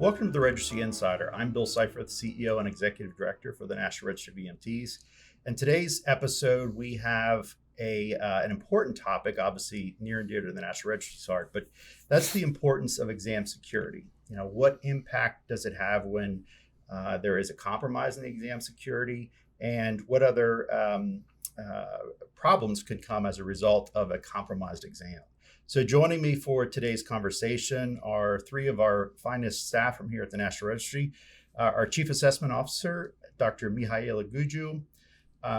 Welcome to the Registry Insider. I'm Bill Seifert, CEO and Executive Director for the National Registry of AEMTs. In today's episode, we have an important topic, obviously near and dear to the National Registry's heart, but that's the importance of exam security. You know, what impact does it have when there is a compromise in the exam security, and what other problems could come as a result of a compromised exam? So joining me for today's conversation are three of our finest staff from here at the National Registry. Our Chief Assessment Officer, Dr. Mihaela Guju,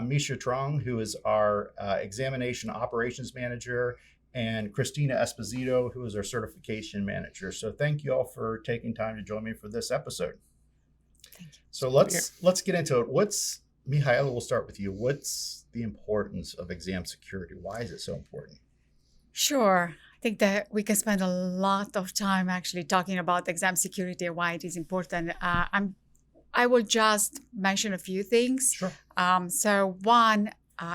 Misha Trong, who is our Examination Operations Manager, and Christina Esposito, who is our Certification Manager. So thank you all for taking time to join me for this episode. Thank you. So let's get into it. Mihaela, we'll start with you. What's the importance of exam security? Why is it so important? Sure. I think that we can spend a lot of time actually talking about exam security and why it is important. I will just mention a few things. Sure. So one,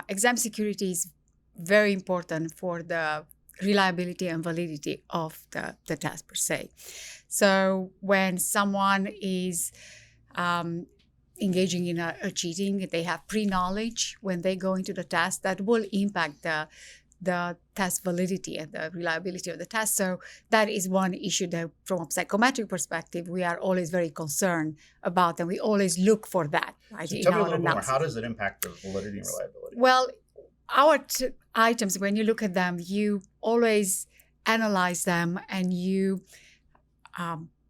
exam security is very important for the reliability and validity of the test per se. So when someone is engaging in a cheating, they have pre-knowledge when they go into the test, that will impact the test validity and the reliability of the test. So that is one issue that from a psychometric perspective, we are always very concerned about, and we always look for that, right? So tell me a little more, how does it impact the validity and reliability? Well, our items, when you look at them, you always analyze them, and you,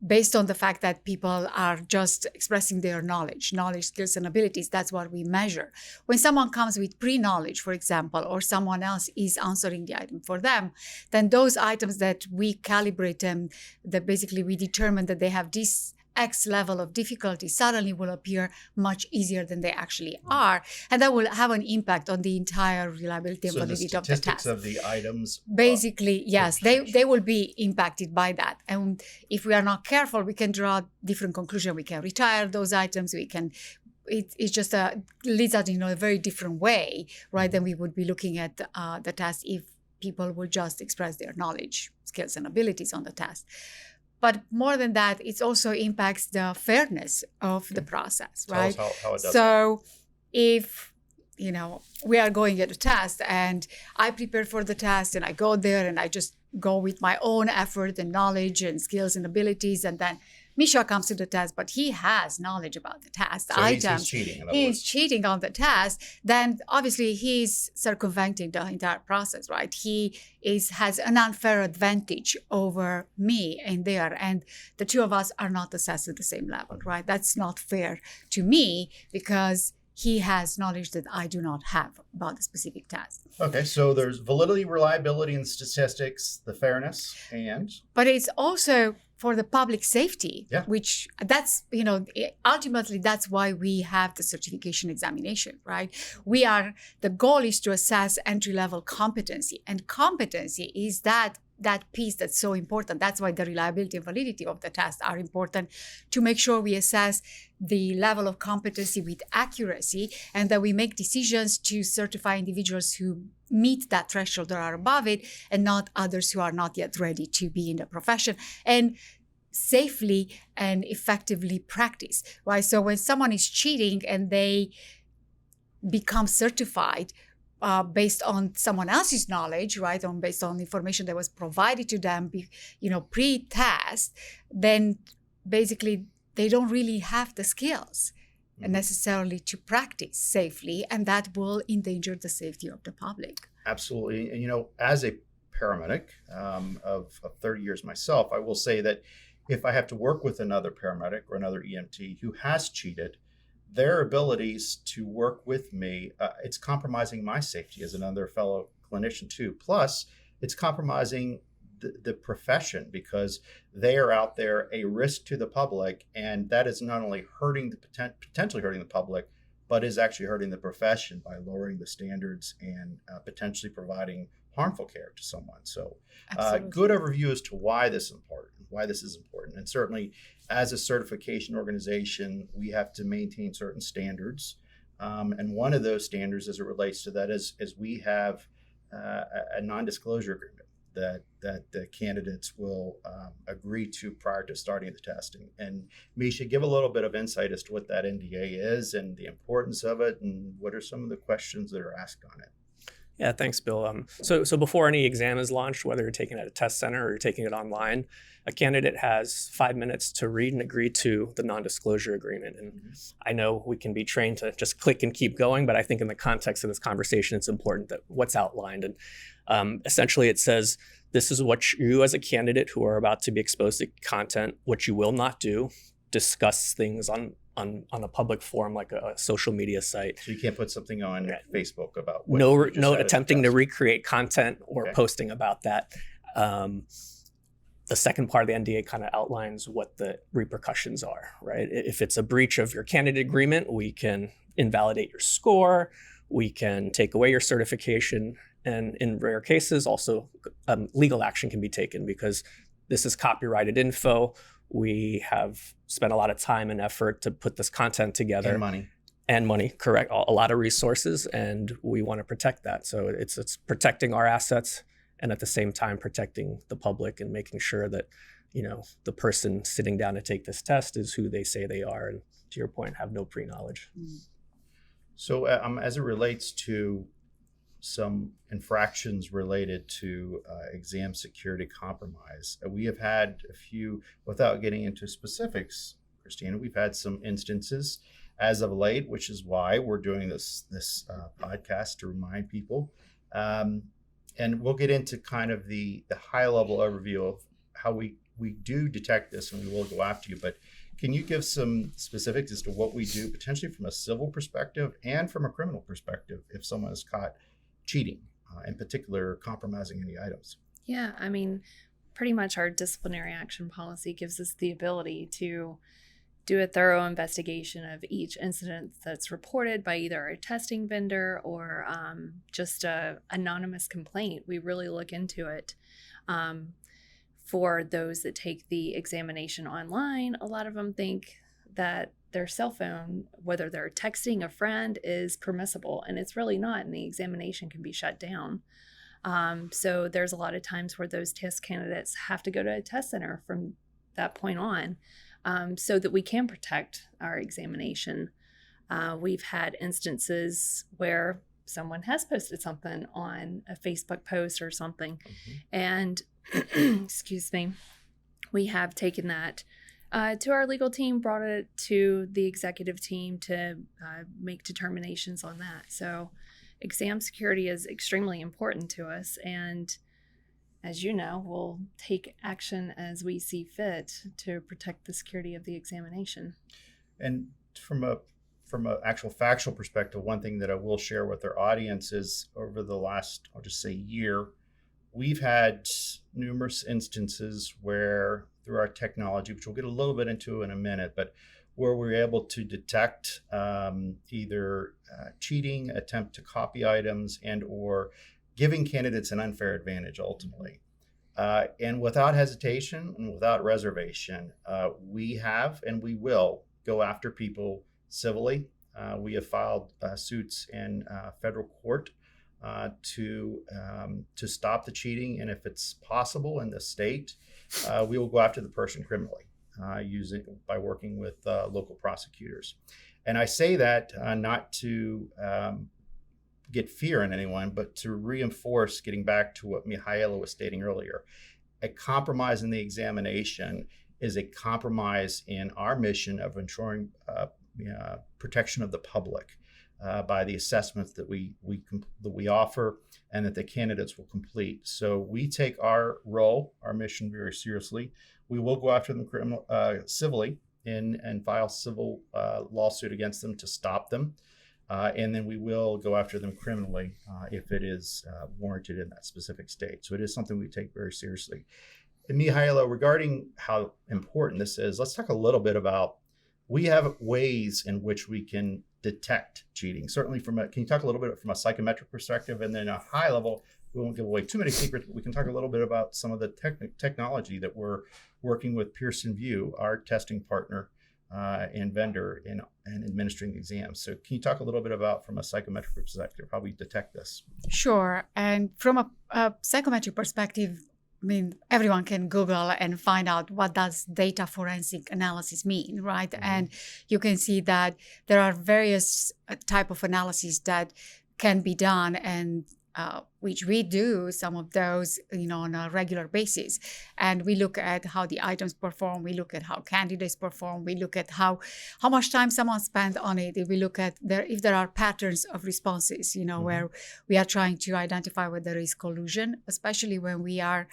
based on the fact that people are just expressing their knowledge, skills, and abilities, that's what we measure. When someone comes with pre-knowledge, for example, or someone else is answering the item for them, then those items that we calibrate them, that basically we determine that they have this X level of difficulty, suddenly will appear much easier than they actually are. And that will have an impact on the entire reliability and validity of the test. So the statistics of the items? Basically, yes, they will be impacted by that. And if we are not careful, we can draw different conclusions. We can retire those items. It just leads us in a very different way, right, than we would be looking at the test if people would just express their knowledge, skills, and abilities on the test. But more than that, it also impacts the fairness of the process, right? Tell us how it does. So if, we are going at a test and I prepare for the test and I go there and I just go with my own effort and knowledge and skills and abilities, and then Misha comes to the test, but he has knowledge about the test. So he's cheating. He's cheating on the test. Then obviously he's circumventing the entire process, right? He has an unfair advantage over me in there, and the two of us are not assessed at the same level, right? That's not fair to me because he has knowledge that I do not have about the specific test. Okay, so there's validity, reliability, and statistics, the fairness, and? But it's also for the public safety, yeah. Which that's, ultimately that's why we have the certification examination, right? The goal is to assess entry-level competency, and competency is that piece that's so important. That's why the reliability and validity of the test are important, to make sure we assess the level of competency with accuracy, and that we make decisions to certify individuals who meet that threshold or are above it, and not others who are not yet ready to be in the profession, and safely and effectively practice, right? So when someone is cheating and they become certified based on someone else's knowledge, right, or based on information that was provided to them, pre-test, then basically they don't really have the skills necessarily to practice safely, and that will endanger the safety of the public. Absolutely. And, as a paramedic of 30 years myself, I will say that if I have to work with another paramedic or another EMT who has cheated, their abilities to work with me, it's compromising my safety as another fellow clinician too. Plus, it's compromising the profession, because they are out there a risk to the public, and that is not only potentially hurting the public, but is actually hurting the profession by lowering the standards and potentially providing harmful care to someone. So good overview as to why this is important. And certainly as a certification organization, we have to maintain certain standards. And one of those standards as it relates to that is we have a non-disclosure agreement that the candidates will agree to prior to starting the testing. And Misha, give a little bit of insight as to what that NDA is and the importance of it, and what are some of the questions that are asked on it. Yeah, thanks, Bill. So before any exam is launched, whether you're taking it at a test center or you're taking it online, a candidate has 5 minutes to read and agree to the non-disclosure agreement. And I know we can be trained to just click and keep going, but I think in the context of this conversation, it's important that what's outlined. And essentially it says, this is what you as a candidate who are about to be exposed to content, what you will not do, discuss things on a public forum like a social media site. So you can't put something on Facebook about what no attempting to recreate content or posting about that. The second part of the NDA kind of outlines what the repercussions are, right? If it's a breach of your candidate agreement, we can invalidate your score, we can take away your certification, and in rare cases, also legal action can be taken because this is copyrighted info. We have spent a lot of time and effort to put this content together. And money, correct. A lot of resources, and we want to protect that. So it's protecting our assets and at the same time protecting the public and making sure that, the person sitting down to take this test is who they say they are. And to your point, have no pre-knowledge. So as it relates to some infractions related to exam security compromise, we have had a few, without getting into specifics, Christina, we've had some instances as of late, which is why we're doing this podcast to remind people. And we'll get into kind of the high level overview of how we do detect this, and we will go after you. But can you give some specifics as to what we do potentially from a civil perspective and from a criminal perspective if someone is caught cheating, in particular compromising any items? Yeah, I mean, pretty much our disciplinary action policy gives us the ability to do a thorough investigation of each incident that's reported by either a testing vendor or just a anonymous complaint. We really look into it. For those that take the examination online, a lot of them think that their cell phone, whether they're texting a friend, is permissible, and it's really not, and the examination can be shut down. So there's a lot of times where those test candidates have to go to a test center from that point on, so that we can protect our examination. We've had instances where someone has posted something on a Facebook post or something, and excuse me, we have taken that to our legal team, brought it to the executive team to make determinations on that. So exam security is extremely important to us, and as you know, we'll take action as we see fit to protect the security of the examination. And from a actual factual perspective, one thing that I will share with our audience is over the last, I'll just say year, we've had numerous instances where through our technology, which we'll get a little bit into in a minute, but where we're able to detect either cheating, attempt to copy items, and or giving candidates an unfair advantage ultimately. And without hesitation and without reservation, we have and we will go after people civilly. We have filed suits in federal court to stop the cheating, and if it's possible in the state, we will go after the person criminally, by working with local prosecutors. And I say that not to get fear in anyone, but to reinforce, getting back to what Mihaela was stating earlier, a compromise in the examination is a compromise in our mission of ensuring protection of the public by the assessments that we offer and that the candidates will complete. So we take our role, our mission very seriously. We will go after them civilly and file civil lawsuit against them to stop them. And then we will go after them criminally if it is warranted in that specific state. So it is something we take very seriously. And Mihaela, regarding how important this is, let's talk a little bit about, we have ways in which we can detect cheating. Certainly can you talk a little bit from a psychometric perspective, and then a high level, we won't give away too many secrets, but we can talk a little bit about some of the technology that we're working with Pearson VUE, our testing partner, and vendor in administering the exams. So can you talk a little bit about, from a psychometric perspective, how we detect this? Sure. And from a psychometric perspective, I mean, everyone can Google and find out what does data forensic analysis mean, right? Mm-hmm. And you can see that there are various type of analyses that can be done, and which we do some of those, on a regular basis. And we look at how the items perform. We look at how candidates perform. We look at how much time someone spent on it. We look at if there are patterns of responses, Mm-hmm. where we are trying to identify whether there is collusion, especially when we are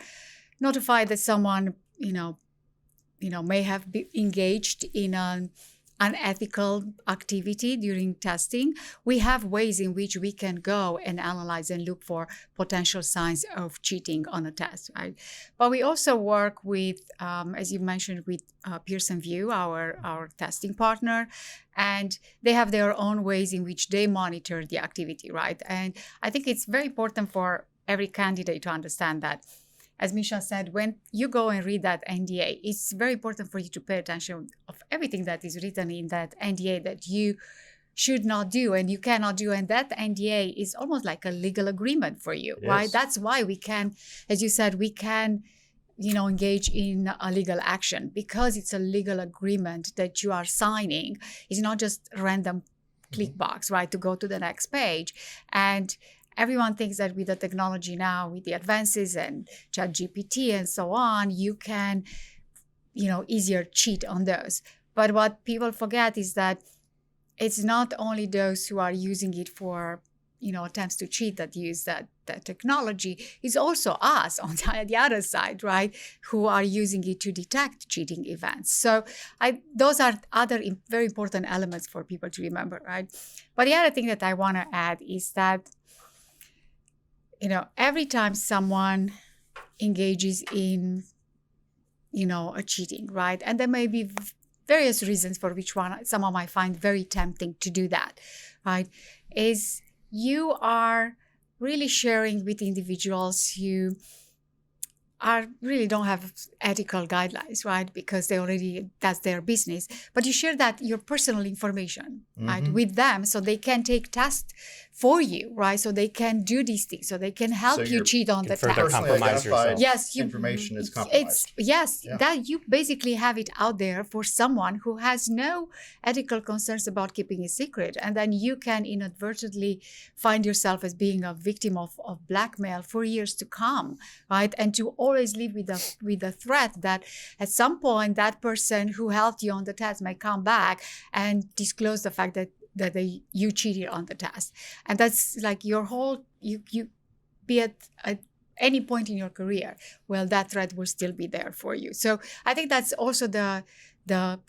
notified that someone, may have been engaged in an unethical activity during testing. We have ways in which we can go and analyze and look for potential signs of cheating on a test, right? But we also work with, as you mentioned, with Pearson VUE, our testing partner, and they have their own ways in which they monitor the activity, right? And I think it's very important for every candidate to understand that, as Misha said, when you go and read that NDA, it's very important for you to pay attention of everything that is written in that NDA that you should not do and you cannot do. And that NDA is almost like a legal agreement for you, It right? is. That's why we can, as you said, we can, engage in a legal action, because it's a legal agreement that you are signing. It's not just a random click box, right, to go to the next page. And everyone thinks that with the technology now, with the advances and ChatGPT and so on, you can, easier cheat on those. But what people forget is that it's not only those who are using it for, attempts to cheat that use that technology. It's also us on the other side, right, who are using it to detect cheating events. So those are other very important elements for people to remember, right? But the other thing that I want to add is that, every time someone engages in, a cheating, right? And there may be various reasons for which someone might find very tempting to do that, right? Is you are really sharing with individuals who really don't have ethical guidelines, right? Because that's their business. But you share that your personal information, right, with them, so they can take tests for you, right? So they can do these things, so they can help you cheat on the further test. compromise yourself. Yes, information is compromised. That you basically have it out there for someone who has no ethical concerns about keeping it secret, and then you can inadvertently find yourself as being a victim of blackmail for years to come, right? And to always live with the threat that at some point that person who helped you on the test may come back and disclose the fact that you cheated on the test. And that's like your whole, you be at any point in your career, well, that threat will still be there for you. So I think that's also the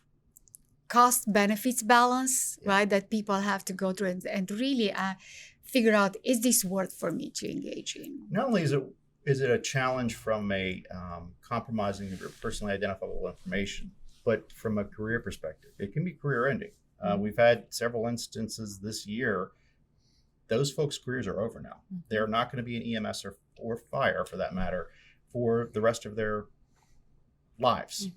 cost benefits balance, right, that people have to go through and really figure out, is this worth for me to engage in? Not only is it a challenge from a compromising of your personally identifiable information, but from a career perspective, it can be career ending. We've had several instances this year. Those folks' careers are over now. They're not going to be in EMS or fire, for that matter, for the rest of their lives.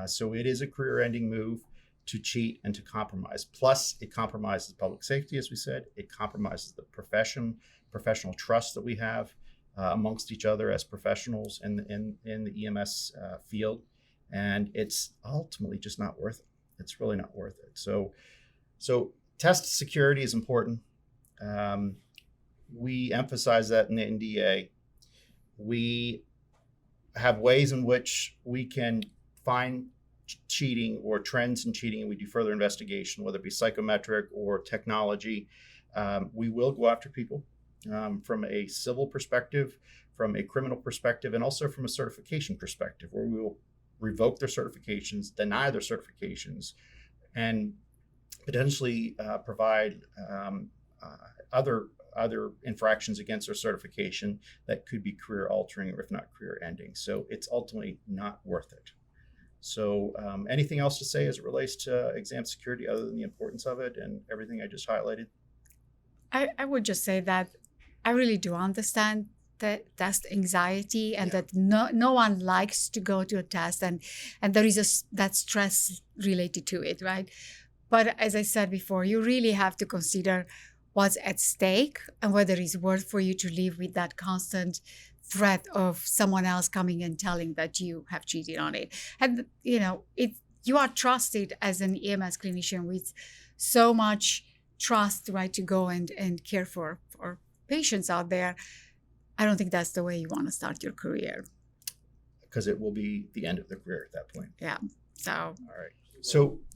So it is a career-ending move to cheat and to compromise. Plus, it compromises public safety, as we said. It compromises the professional trust that we have amongst each other as professionals in the EMS field. And it's ultimately just not worth it. It's really not worth it. So test security is important. We emphasize that in the NDA. We have ways in which we can find cheating or trends in cheating, and we do further investigation, whether it be psychometric or technology. We will go after people from a civil perspective, from a criminal perspective, and also from a certification perspective, where we will revoke their certifications, deny their certifications, and potentially provide other infractions against their certification that could be career altering or if not career ending. So it's ultimately not worth it. So anything else to say as it relates to exam security other than the importance of it and everything I just highlighted? I would just say that I really do understand the test anxiety, and that no one likes to go to a test, and there is that stress related to it, right? But as I said before, you really have to consider what's at stake and whether it's worth for you to live with that constant threat of someone else coming and telling that you have cheated on it. And you are trusted as an EMS clinician with so much trust, right, to go and care for patients out there. I don't think that's the way you want to start your career. Because it will be the end of the career at that point. Yeah. So. All right.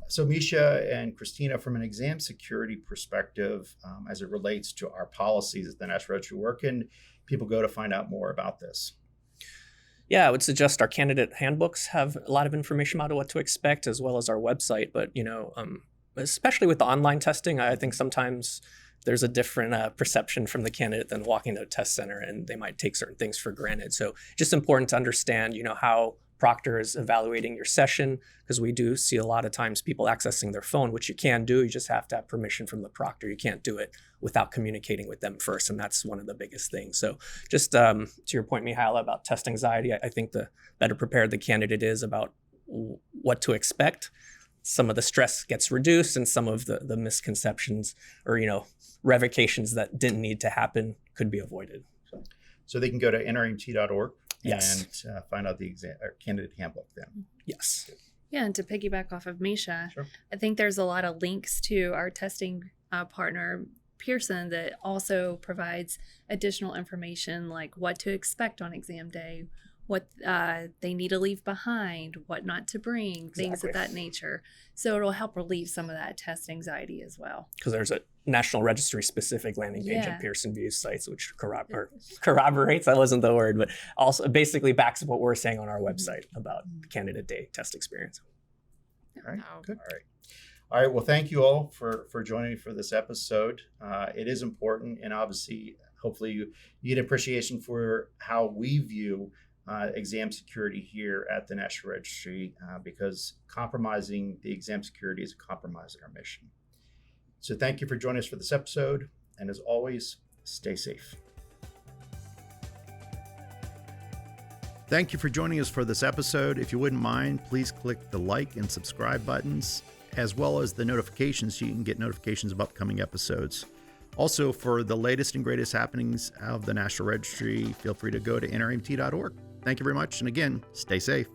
So Misha and Christina, from an exam security perspective, as it relates to our policies at the National Registry, where can people go to find out more about this? Yeah, I would suggest our candidate handbooks have a lot of information about what to expect, as well as our website. But, especially with the online testing, I think sometimes there's a different perception from the candidate than walking to a test center, and they might take certain things for granted. So just important to understand, how proctor is evaluating your session, because we do see a lot of times people accessing their phone, which you can do. You just have to have permission from the proctor. You can't do it without communicating with them first, and that's one of the biggest things. So just to your point, Mihaela, about test anxiety, I think the better prepared the candidate is about what to expect, some of the stress gets reduced, and some of the misconceptions or revocations that didn't need to happen could be avoided. So they can go to NREMT.org. Yes. And find out the candidate handbook then. Yes. Yeah, and to piggyback off of Misha, Sure. I think there's a lot of links to our testing partner, Pearson, that also provides additional information like what to expect on exam day, what they need to leave behind, what not to bring, things of that nature. So it'll help relieve some of that test anxiety as well. Because there's a National Registry specific landing page Yeah. at Pearson View's sites, which corroborates, that wasn't the word, but also basically backs up what we're saying on our website about the candidate day test experience. All right. Good. All right. Well, thank you all for joining me for this episode. It is important, and obviously, hopefully you get appreciation for how we view exam security here at the National Registry, because compromising the exam security is a compromise in our mission. So thank you for joining us for this episode. And as always, stay safe. Thank you for joining us for this episode. If you wouldn't mind, please click the like and subscribe buttons, as well as the notifications so you can get notifications of upcoming episodes. Also, for the latest and greatest happenings of the National Registry, feel free to go to NREMT.org. Thank you very much. And again, stay safe.